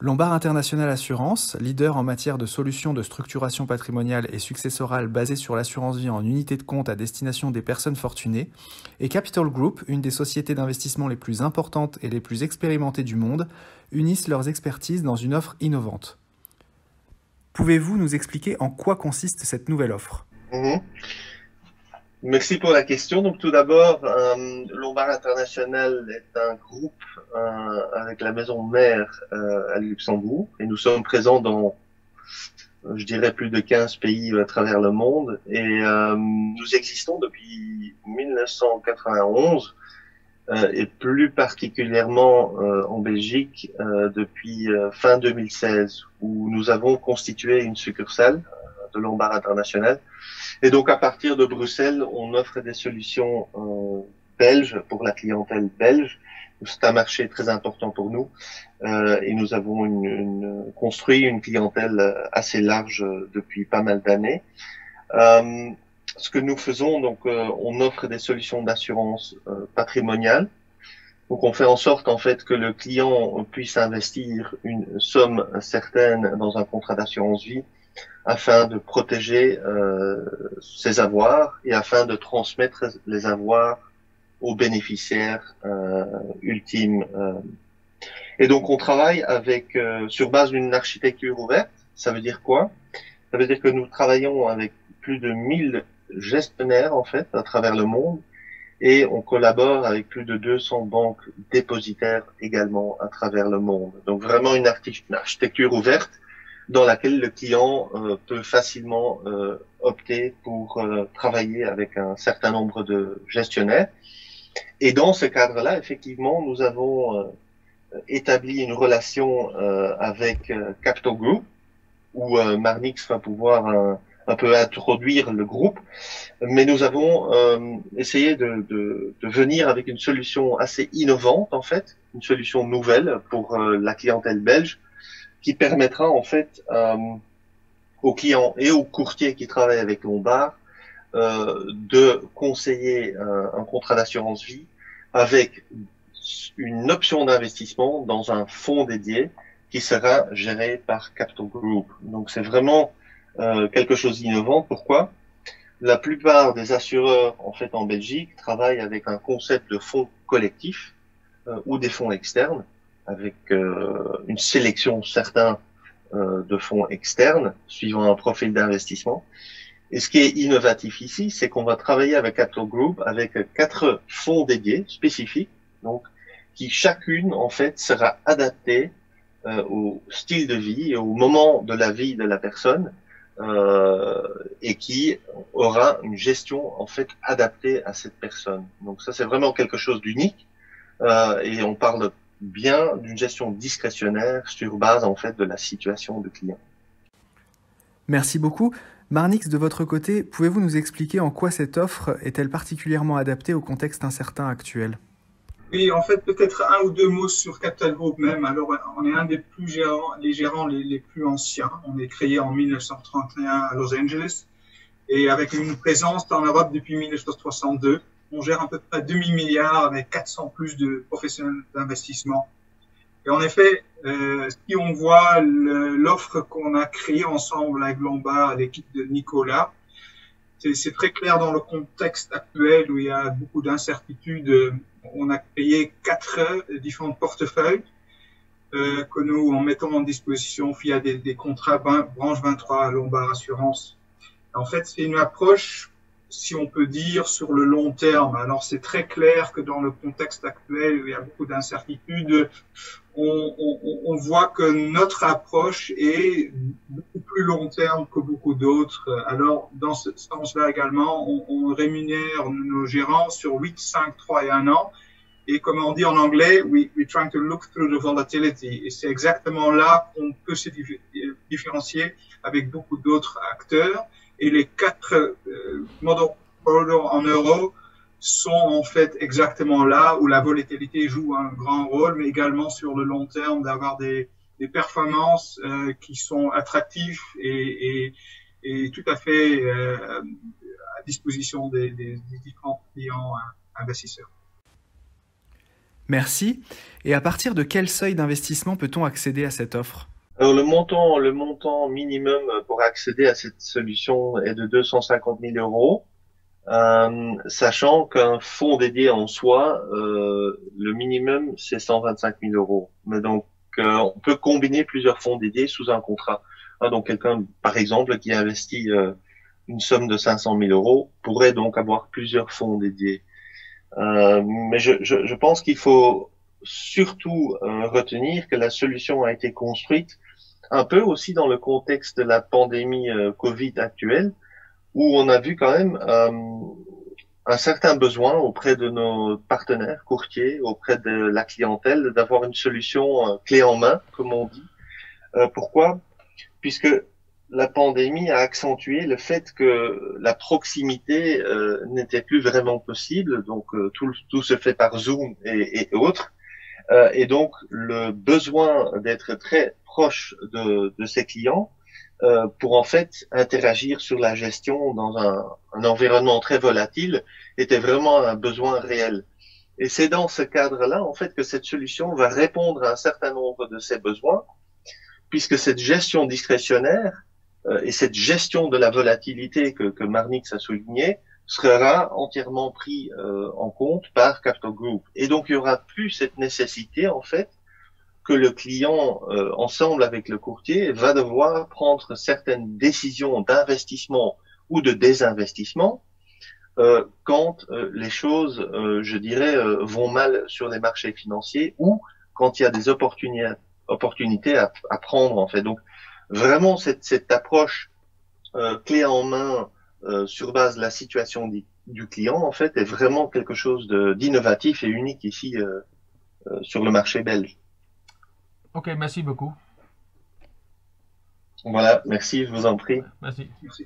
Lombard International Assurance, leader en matière de solutions de structuration patrimoniale et successorale basées sur l'assurance vie en unité de compte à destination des personnes fortunées, et Capital Group, une des sociétés d'investissement les plus importantes et les plus expérimentées du monde, unissent leurs expertises dans une offre innovante. Pouvez-vous nous expliquer en quoi consiste cette nouvelle offre ? Merci pour la question. Donc tout d'abord, Lombard International est un groupe avec la maison mère à Luxembourg et nous sommes présents dans, je dirais, plus de 15 pays à travers le monde et nous existons depuis 1991 et plus particulièrement en Belgique depuis fin 2016 où nous avons constitué une succursale de Lombard International. Et donc, à partir de Bruxelles, on offre des solutions belges pour la clientèle belge. C'est un marché très important pour nous et nous avons construit une clientèle assez large depuis pas mal d'années. Ce que nous faisons, donc, on offre des solutions d'assurance patrimoniale. Donc, on fait en sorte, en fait, que le client puisse investir une somme certaine dans un contrat d'assurance vie afin de protéger ses avoirs et afin de transmettre les avoirs aux bénéficiaires ultimes. Et donc, on travaille avec sur base d'une architecture ouverte. Ça veut dire quoi? Ça veut dire que nous travaillons avec plus de 1000 gestionnaires, en fait, à travers le monde, et on collabore avec plus de 200 banques dépositaires également à travers le monde. Donc, vraiment une architecture ouverte dans laquelle le client peut facilement opter pour travailler avec un certain nombre de gestionnaires. Et dans ce cadre-là, effectivement, nous avons établi une relation avec Capital Group, où Marnix va pouvoir un peu introduire le groupe. Mais nous avons essayé de venir avec une solution assez innovante, en fait, une solution nouvelle pour la clientèle belge, qui permettra en fait aux clients et aux courtiers qui travaillent avec Lombard de conseiller un contrat d'assurance vie avec une option d'investissement dans un fonds dédié qui sera géré par Capital Group. Donc c'est vraiment quelque chose d'innovant. Pourquoi? La plupart des assureurs en fait en Belgique travaillent avec un concept de fonds collectif ou des fonds externes, avec une sélection certaine de fonds externes, suivant un profil d'investissement. Et ce qui est innovatif ici, c'est qu'on va travailler avec Capital Group avec 4 fonds dédiés spécifiques, donc qui chacune en fait sera adaptée au style de vie et au moment de la vie de la personne et qui aura une gestion en fait adaptée à cette personne. Donc ça c'est vraiment quelque chose d'unique et on parle bien d'une gestion discrétionnaire sur base en fait de la situation du client. Merci beaucoup. Marnix, de votre côté, pouvez-vous nous expliquer en quoi cette offre est-elle particulièrement adaptée au contexte incertain actuel ? Oui, en fait, peut-être un ou deux mots sur Capital Group même. Alors, on est un des gérants les plus anciens. On est créé en 1931 à Los Angeles et avec une présence en Europe depuis 1962. On gère à peu près demi-milliard avec 400 plus de professionnels d'investissement. Et en effet, si on voit l'offre qu'on a créée ensemble avec Lombard, l'équipe de Nicolas, c'est très clair dans le contexte actuel où il y a beaucoup d'incertitudes. On a créé 4 différents portefeuilles que nous en mettons en disposition via des contrats branche 23 à Lombard Assurance. En fait, c'est une approche, si on peut dire, sur le long terme. Alors, c'est très clair que dans le contexte actuel où il y a beaucoup d'incertitudes, on voit que notre approche est beaucoup plus long terme que beaucoup d'autres. Alors, dans ce sens-là également, on rémunère nos gérants sur 8, 5, 3 et 1 an. Et comme on dit en anglais, we're trying to look through the volatility. Et c'est exactement là qu'on peut se différencier avec beaucoup d'autres acteurs. Et les 4 modèles en euros sont en fait exactement là où la volatilité joue un grand rôle, mais également sur le long terme d'avoir des performances qui sont attractives et tout à fait à disposition des différents clients investisseurs. Merci. Et à partir de quel seuil d'investissement peut-on accéder à cette offre? Alors le montant minimum pour accéder à cette solution est de 250 000 euros, sachant qu'un fonds dédié en soi, le minimum c'est 125 000 euros. Mais donc on peut combiner plusieurs fonds dédiés sous un contrat. Donc quelqu'un, par exemple, qui investit une somme de 500 000 euros pourrait donc avoir plusieurs fonds dédiés. Mais je pense qu'il faut surtout retenir que la solution a été construite un peu aussi dans le contexte de la pandémie Covid actuelle, où on a vu quand même un certain besoin auprès de nos partenaires courtiers, auprès de la clientèle, d'avoir une solution clé en main, comme on dit. Pourquoi? Puisque la pandémie a accentué le fait que la proximité n'était plus vraiment possible, donc tout se fait par Zoom et autres, et donc le besoin d'être très proche de ses clients pour en fait interagir sur la gestion dans un environnement très volatile était vraiment un besoin réel. Et c'est dans ce cadre-là en fait que cette solution va répondre à un certain nombre de ces besoins, puisque cette gestion discrétionnaire et cette gestion de la volatilité que Marnix a souligné sera entièrement pris en compte par Capital Group. Et donc, il y aura plus cette nécessité, en fait, que le client, ensemble avec le courtier, va devoir prendre certaines décisions d'investissement ou de désinvestissement quand les choses, je dirais, vont mal sur les marchés financiers ou quand il y a des opportunités à prendre, en fait. Donc, vraiment, cette approche clé en main sur base de la situation du client, en fait, est vraiment quelque chose d'innovatif et unique ici sur le marché belge. Ok, merci beaucoup. Voilà, merci, je vous en prie. Merci. Merci.